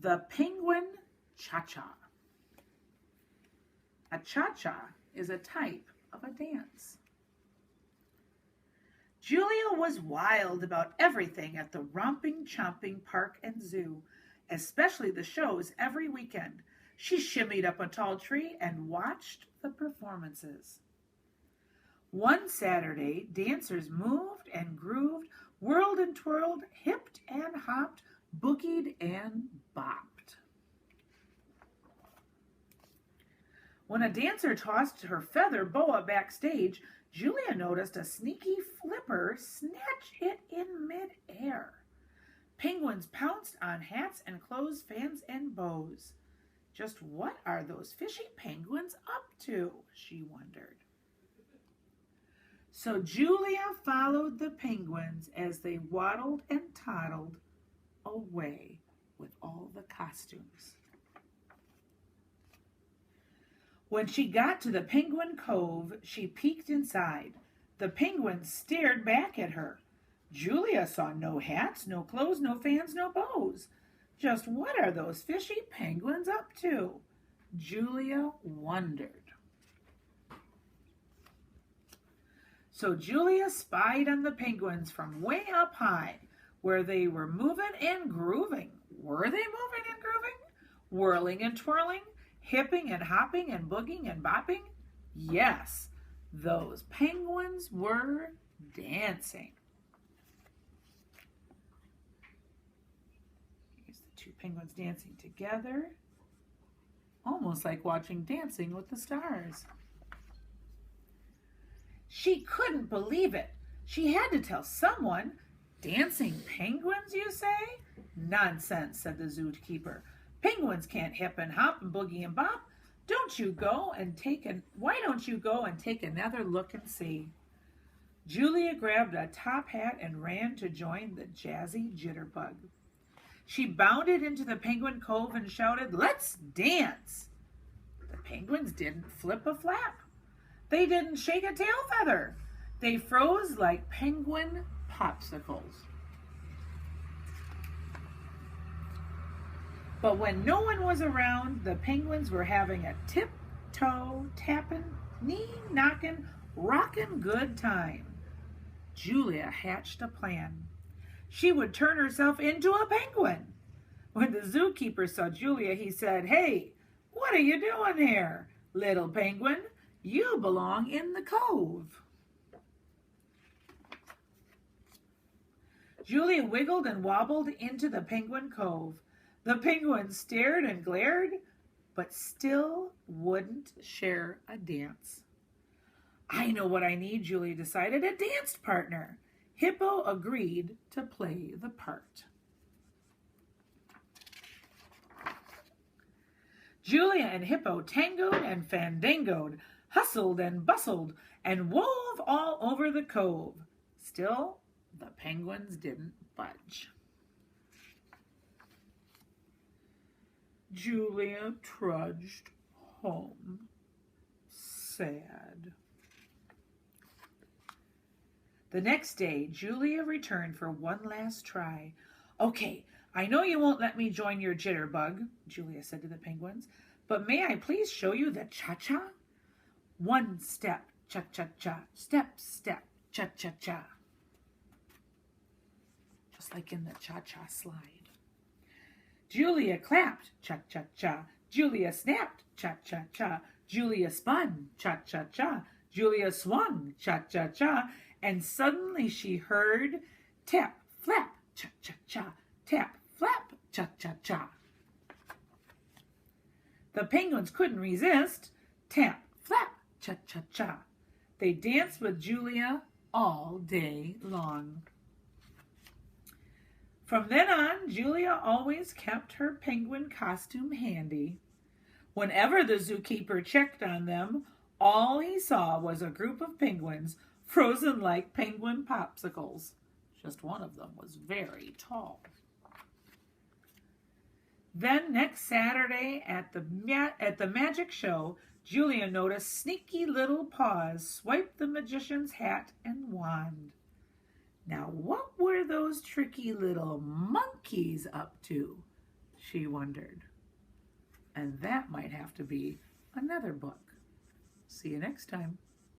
The Penguin Cha-Cha. A cha-cha is a type of a dance. Julia was wild about everything at the romping, chomping park and zoo, especially the shows every weekend. She shimmied up a tall tree and watched the performances. One Saturday, dancers moved and grooved, whirled and twirled, hipped and hopped, boogied and bopped. When a dancer tossed her feather boa backstage, Julia noticed a sneaky flipper snatch it in midair. Penguins pounced on hats and clothes, fans and bows. Just what are those fishy penguins up to, she wondered. So Julia followed the penguins as they waddled and toddled away with all the costumes. When she got to the Penguin Cove, she peeked inside. The penguins stared back at her. Julia saw no hats, no clothes, no fans, no bows. Just what are those fishy penguins up to? Julia wondered. So Julia spied on the penguins from way up high, where they were moving and grooving. Were they moving and grooving? Whirling and twirling? Hipping and hopping and booging and bopping? Yes, those penguins were dancing. Here's the two penguins dancing together, almost like watching Dancing with the Stars. She couldn't believe it. She had to tell someone. Dancing penguins, you say? Nonsense, said the zookeeper. Penguins can't hip and hop and boogie and bop. Why don't you go and take another look and see? Julia grabbed a top hat and ran to join the jazzy jitterbug. She bounded into the Penguin Cove and shouted, "Let's dance!" The penguins didn't flip a flap. They didn't shake a tail feather. They froze like penguin popsicles. But when no one was around, the penguins were having a tip-toe, tapping, knee-knocking, rockin' good time. Julia hatched a plan. She would turn herself into a penguin. When the zookeeper saw Julia, he said, "Hey, what are you doing here, little penguin? You belong in the cove." Julia wiggled and wobbled into the Penguin Cove. The penguins stared and glared, but still wouldn't share a dance. I know what I need, Julia decided, a dance partner. Hippo agreed to play the part. Julia and Hippo tangoed and fandangoed, hustled and bustled, and wove all over the cove. Still, the penguins didn't budge. Julia trudged home, sad. The next day, Julia returned for one last try. "Okay, I know you won't let me join your jitterbug," Julia said to the penguins, "but may I please show you the cha-cha? One step, cha-cha-cha, step, step, cha-cha-cha." Just like in the cha-cha slide. Julia clapped, cha-cha-cha. Julia snapped, cha-cha-cha. Julia spun, cha-cha-cha. Julia swung, cha-cha-cha. And suddenly she heard tap, flap, cha-cha-cha. Tap, flap, cha-cha-cha. The penguins couldn't resist. Tap, flap, cha-cha-cha. They danced with Julia all day long. From then on, Julia always kept her penguin costume handy. Whenever the zookeeper checked on them, all he saw was a group of penguins frozen like penguin popsicles. Just one of them was very tall. Then next Saturday at the magic show, Julia noticed sneaky little paws swipe the magician's hat and wand. Now, what were those tricky little monkeys up to? she wondered. And that might have to be another book. See you next time.